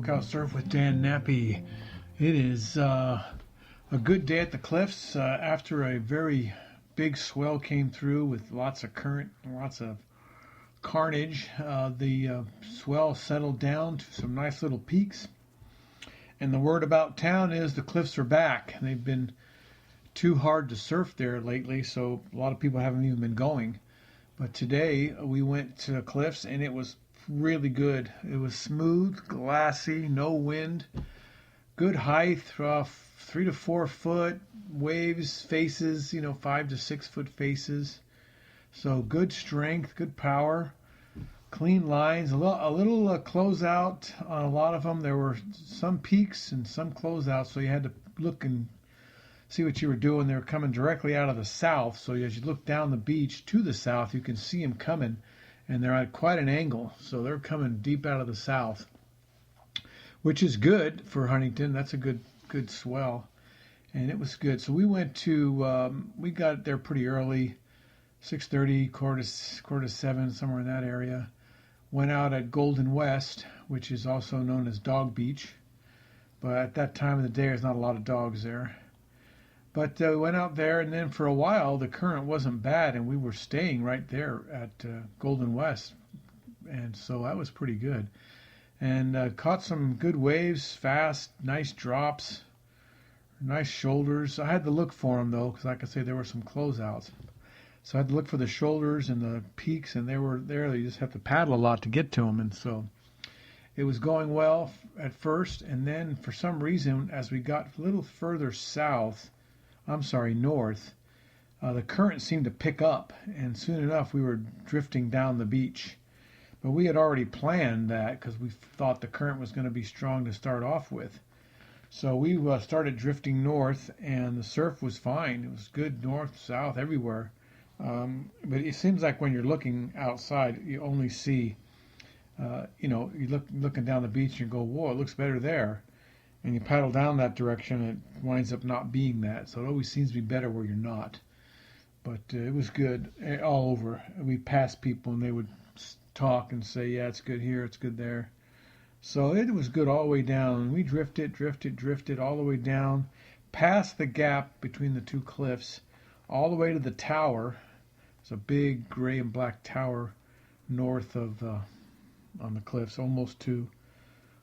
Lookout Surf with Dan Nappy. It is a good day at the cliffs after a very big swell came through with lots of current and lots of carnage. The swell settled down to some nice little peaks. And the word about town is the cliffs are back. They've been too hard to surf there lately, so a lot of people haven't even been going. But today we went to the cliffs and it was really good. It was smooth, glassy, no wind, good height, 3 to 4 foot waves, faces, 5 to 6 foot faces. So good strength, good power, clean lines, a little closeout on a lot of them. There were some peaks and some closeouts, so you had to look and see what you were doing. They were coming directly out of the south, so as you look down the beach to the south, you can see them coming, and they're at quite an angle, so they're coming deep out of the south, which is good for Huntington. That's a good swell, and it was good. So we went to, we got there pretty early, 6:30, quarter to 7, somewhere in that area. Went out at Golden West, which is also known as Dog Beach, but at that time of the day, there's not a lot of dogs there. But we went out there, and then for a while, the current wasn't bad, and we were staying right there at Golden West, and so that was pretty good. And caught some good waves, fast, nice drops, nice shoulders. I had to look for them, though, because like I say, there were some closeouts. So I had to look for the shoulders and the peaks, and they were there. You just have to paddle a lot to get to them, and so it was going well at first, and then for some reason, as we got a little further north, the current seemed to pick up, and soon enough we were drifting down the beach. But we had already planned that because we thought the current was going to be strong to start off with. So we started drifting north, and the surf was fine. It was good north, south, everywhere. But it seems like when you're looking outside, you only see, you looking down the beach and you go, whoa, it looks better there. And you paddle down that direction, it winds up not being that. So it always seems to be better where you're not. But it was good all over. We passed people, and they would talk and say, yeah, it's good here, it's good there. So it was good all the way down. We drifted all the way down, past the gap between the two cliffs, all the way to the tower. It's a big gray and black tower north of on the cliffs, almost to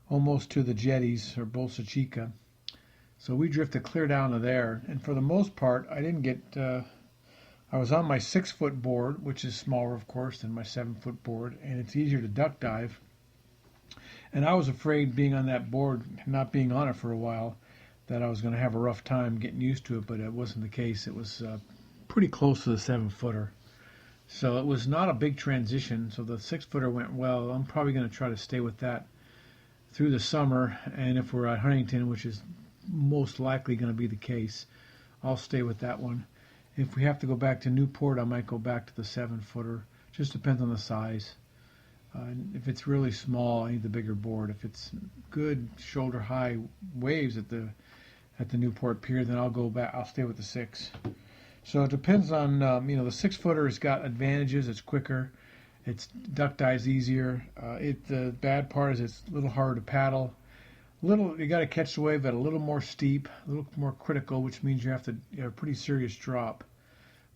the jetties or Bolsa Chica. So we drifted clear down to there, and for the most part, I didn't get. I was on my 6-foot board, which is smaller, of course, than my 7-foot board, and it's easier to duck dive. And I was afraid, being on that board, not being on it for a while, that I was going to have a rough time getting used to it, but it wasn't the case. It was pretty close to the 7-footer. So it was not a big transition, so the 6-footer went well. I'm probably going to try to stay with that through the summer, and if we're at Huntington, which is most likely going to be the case, I'll stay with that one. If we have to go back to Newport, I might go back to the 7-footer. Just depends on the size. If it's really small, I need the bigger board. If it's good shoulder-high waves at the Newport Pier, then I'll go back. I'll stay with the 6. So it depends on the 6-footer has got advantages. It's quicker. It's duck dives easier. The bad part is it's a little harder to paddle. You got to catch the wave at a little more steep, a little more critical, which means you have a pretty serious drop.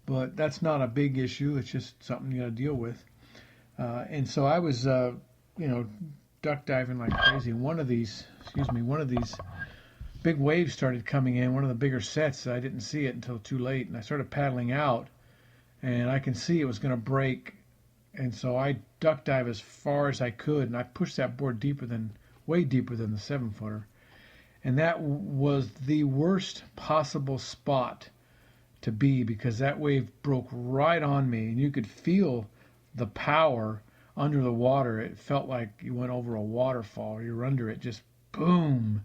But that's not a big issue. It's just something you got to deal with. And so I was, duck diving like crazy. One of these big waves started coming in. One of the bigger sets. I didn't see it until too late, and I started paddling out, and I can see it was going to break. And so I duck dive as far as I could, and I pushed that board way deeper than the 7-footer. And that was the worst possible spot to be, because that wave broke right on me, and you could feel the power under the water. It felt like you went over a waterfall. You're under it, just boom.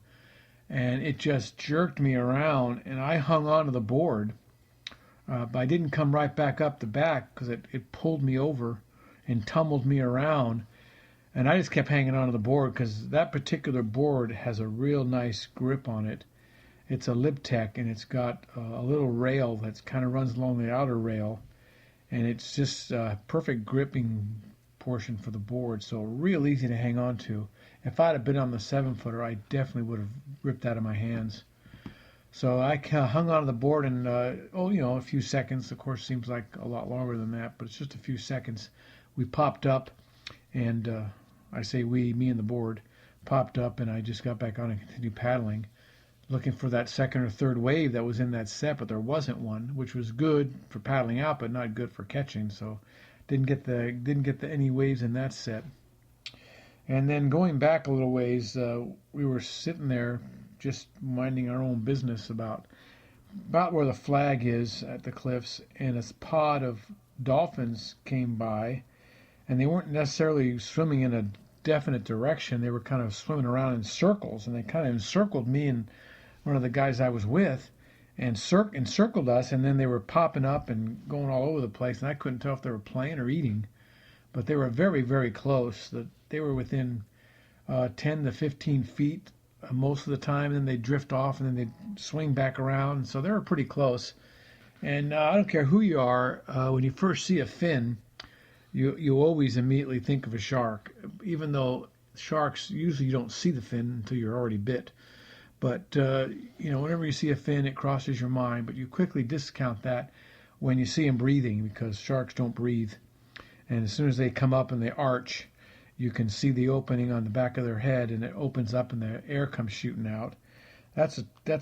And it just jerked me around, and I hung onto the board. But I didn't come right back up the back because it pulled me over and tumbled me around, and I just kept hanging onto the board because that particular board has a real nice grip on it. It's a Libtech, and it's got a little rail that kind of runs along the outer rail, and it's just perfect gripping portion for the board, so real easy to hang on to. If I'd have been on the 7-footer, I definitely would have ripped out of my hands. So I hung onto the board in, a few seconds. Of course, seems like a lot longer than that, but it's just a few seconds. We popped up, and I say we, me and the board, popped up, and I just got back on and continued paddling, looking for that second or third wave that was in that set, but there wasn't one, which was good for paddling out, but not good for catching. So didn't get any waves in that set. And then going back a little ways, we were sitting there just minding our own business about where the flag is at the cliffs, and a pod of dolphins came by, and they weren't necessarily swimming in a definite direction. They were kind of swimming around in circles, and they kind of encircled me and one of the guys I was with, and encircled us, and then they were popping up and going all over the place, and I couldn't tell if they were playing or eating, but they were very, very close. They were within 10 to 15 feet most of the time, and then they drift off, and then they swing back around, so they were pretty close. And I don't care who you are, when you first see a fin, you always immediately think of a shark, even though sharks, usually you don't see the fin until you're already bit. But, whenever you see a fin, it crosses your mind, but you quickly discount that when you see them breathing, because sharks don't breathe. And as soon as they come up and they arch, you can see the opening on the back of their head, and it opens up and the air comes shooting out. That's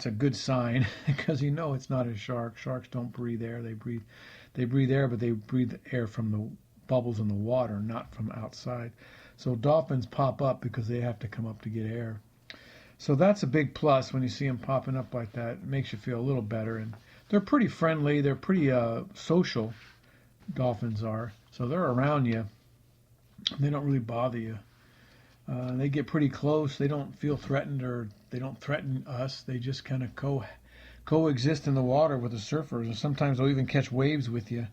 a good sign, because it's not a shark. Sharks don't breathe air. They breathe air, but they breathe air from the bubbles in the water, not from outside. So dolphins pop up because they have to come up to get air. So that's a big plus when you see them popping up like that. It makes you feel a little better. And they're pretty friendly. They're pretty social, dolphins are. So they're around you. They don't really bother you. They get pretty close. They don't feel threatened, or they don't threaten us. They just kind of coexist in the water with the surfers. And sometimes they'll even catch waves with you.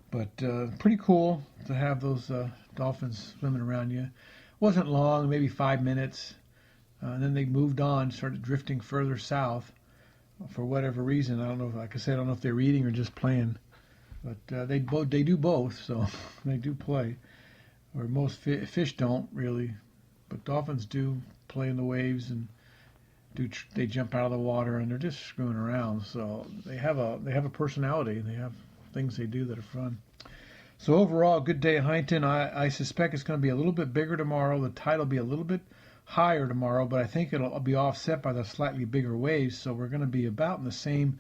But pretty cool to have those dolphins swimming around you. Wasn't long, maybe 5 minutes. And then they moved on, started drifting further south for whatever reason. I don't know. Like I said, I don't know if they're eating or just playing. But they do both, so they do play. Or most fish don't really, but dolphins do play in the waves, and they jump out of the water, and they're just screwing around. So they have a personality. They have things they do that are fun. So overall, good day at Huntington. I suspect it's going to be a little bit bigger tomorrow. The tide will be a little bit higher tomorrow, but I think it'll be offset by the slightly bigger waves. So we're going to be about in the same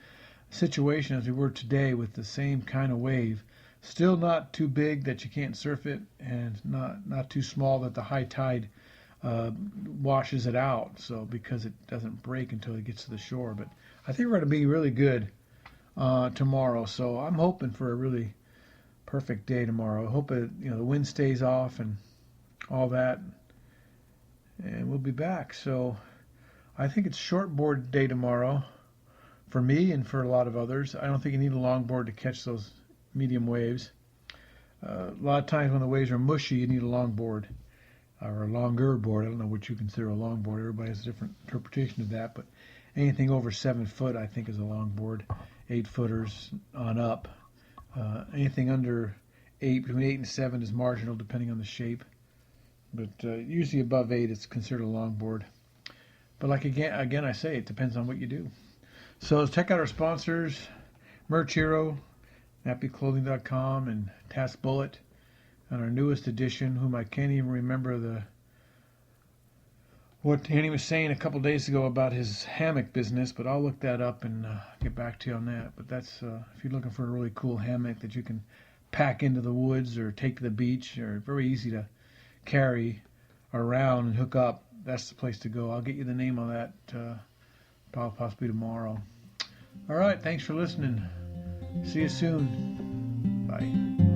situation as we were today, with the same kind of wave. Still not too big that you can't surf it, and not too small that the high tide washes it out. So because it doesn't break until it gets to the shore. But I think we're going to be really good tomorrow. So I'm hoping for a really perfect day tomorrow. I hope the wind stays off and all that, and we'll be back. So I think it's shortboard day tomorrow for me and for a lot of others. I don't think you need a longboard to catch those medium waves. A lot of times when the waves are mushy, you need a longboard or a longer board. I don't know what you consider a longboard. Everybody has a different interpretation of that, but anything over 7 foot, I think, is a longboard. 8-footers on up. Anything under 8, between 8 and 7 is marginal, depending on the shape. But usually above 8, it's considered a longboard. But like again, I say, it depends on what you do. So check out our sponsors, Merch Hero, nappyclothing.com, and Task Bullet, and our newest edition, whom I can't even remember what Andy was saying a couple days ago about his hammock business, but I'll look that up and get back to you on that. But that's if you're looking for a really cool hammock that you can pack into the woods or take to the beach, or very easy to carry around and hook up, that's the place to go. I'll get you the name on that possibly tomorrow. All right, thanks for listening. See you soon. Bye.